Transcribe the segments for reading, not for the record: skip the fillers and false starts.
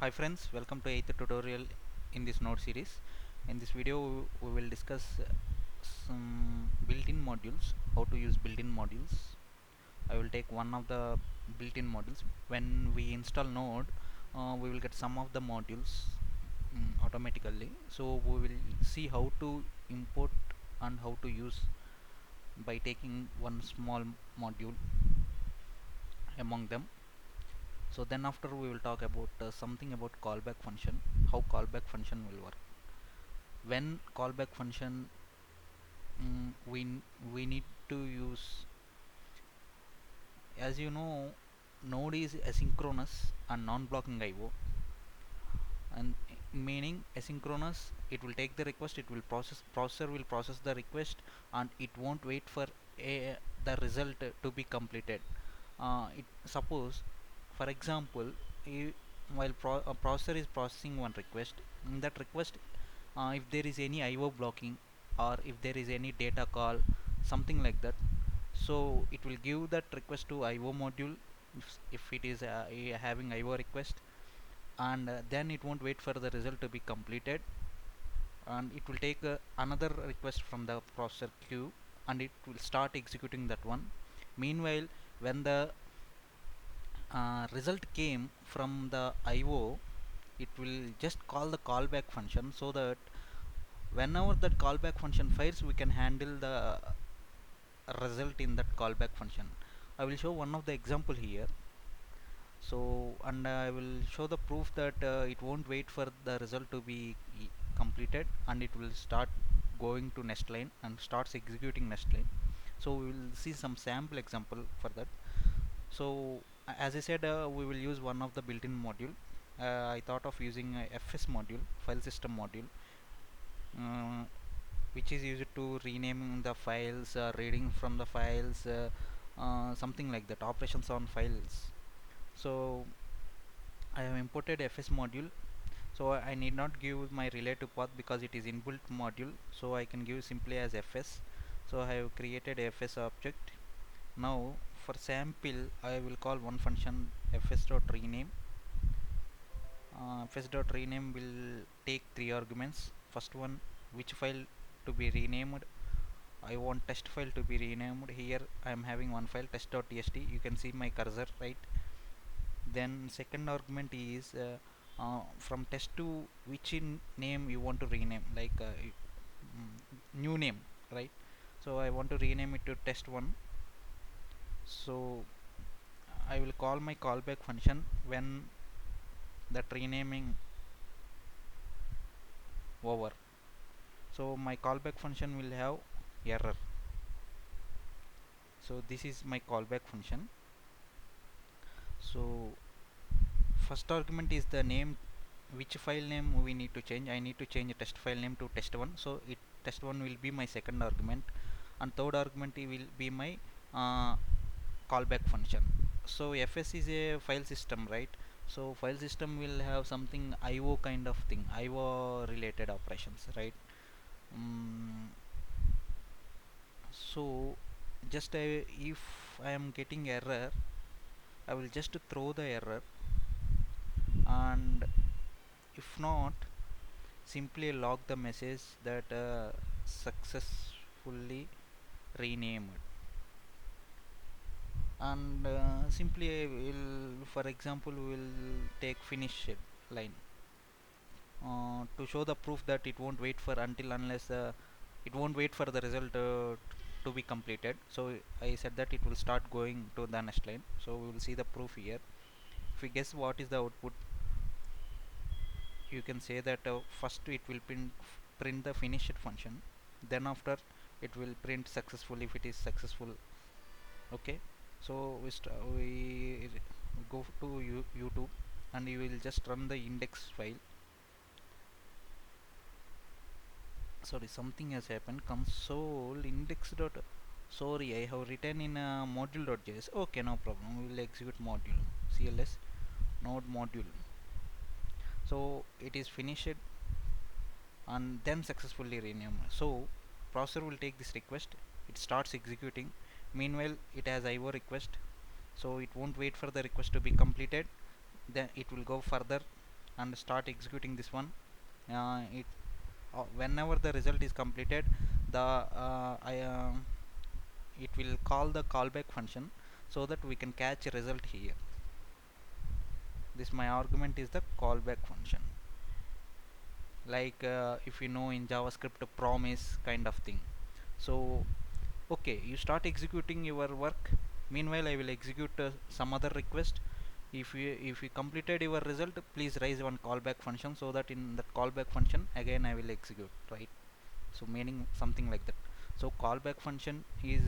Hi friends, welcome to 8th tutorial in this node series. In this video we will discuss some built-in modules, how to use built-in modules. I will take one of the built-in modules. When we install node, we will get some of the modules automatically. So we will see how to import and how to use by taking one small module among them. So then after we will talk about something about callback function, how callback function will work. When callback function, mm, we we need to use, as you know, node is asynchronous and non-blocking IO, and meaning asynchronous, it will take the request, it will processor will process the request, and it won't wait for the result to be completed. It suppose, for example, while a processor is processing one request, in that request, if there is any IO blocking or if there is any data call, something like that, so it will give that request to IO module if it is having IO request, and then it won't wait for the result to be completed, and it will take another request from the processor queue, and it will start executing that one. Meanwhile, when the result came from the IO, it will just call the callback function, so that whenever that callback function fires, we can handle the result in that callback function. I will show one of the example here. So, and I will show the proof that it won't wait for the result to be completed, and it will start going to next line and starts executing next line. So we will see some sample example for that. So as I said, we will use one of the built-in module. I thought of using a FS module, file system module, uh, which is used to renaming the files, reading from the files, something like that, operations on files. So I have imported FS module, so I need not give my relative path because it is inbuilt module, so I can give simply as FS. So I have created a FS object. Now for sample, I will call one function fs.rename. Fs.rename will take three arguments. First one, which file to be renamed. I want test file to be renamed. Here I am having one file, test.txt. You can see my cursor, right? Then second argument is from test to which name you want to rename, like new name, right? So I want to rename it to test1. So I will call my callback function when that renaming over. So my callback function will have error. So this is my callback function. So first argument is the name, which file name we need to change. I need to change a test file name to test1, so it test1 will be my second argument, and third argument will be my uh, callback function. So FS is a file system, right? So file system will have something IO kind of thing, IO related operations, right? mm, so just if I am getting error, I will just throw the error, and if not, simply log the message that successfully renamed, and simply I will, for example, we will take finish line to show the proof that it won't wait for until unless it won't wait for the result to be completed. So I said that it will start going to the next line. So we will see the proof here. If we guess what is the output, you can say that first it will print the finished function, then after it will print successful if it is successful. Okay, so we go to YouTube, and you will just run the index file. Sorry, something has happened. Console index dot, sorry, I have written in module.js. Okay, no problem, we will execute module cls node module. So it is finished and then successfully rename. So processor will take this request, it starts executing. Meanwhile, it has IO request, so it won't wait for the request to be completed, then it will go further and start executing this one. It Whenever the result is completed, the it will call the callback function so that we can catch a result here. This my argument is the callback function, like if you know in JavaScript promise kind of thing. So okay, you start executing your work. Meanwhile I will execute some other request. If you completed your result, please raise one callback function, so that in that callback function again I will execute, right? So meaning something like that. So callback function is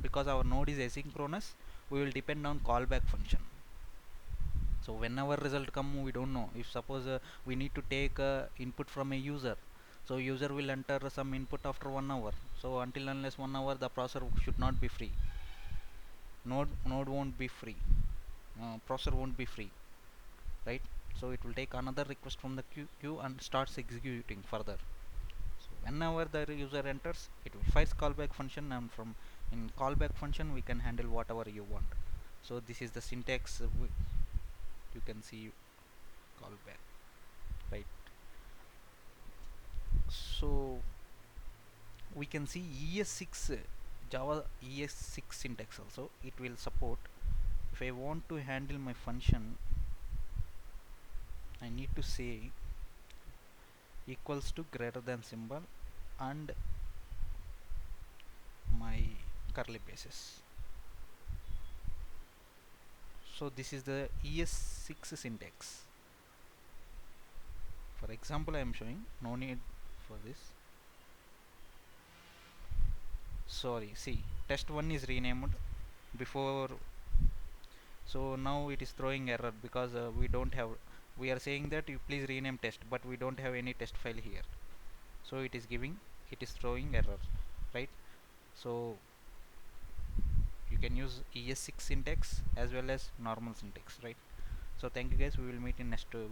because our node is asynchronous, we will depend on callback function. So whenever result come, we don't know if suppose we need to take input from a user. So user will enter some input after 1 hour. So until unless 1 hour, the processor should not be free. Node won't be free. Processor won't be free, right? So it will take another request from the queue and starts executing further. So whenever the user enters, it will fires callback function, and from in callback function we can handle whatever you want. So this is the syntax. You can see callback, right? So we can see ES6 Java ES6 syntax also it will support. If I want to handle my function, I need to say equals to greater than symbol and my curly braces. So this is the ES6 syntax. For example, I am showing, no need for this. Sorry, see, test1 is renamed before. So now it is throwing error because we are saying that you please rename test, but we don't have any test file here. So it is throwing error, right? So you can use ES6 syntax as well as normal syntax, right? So thank you guys, we will meet in next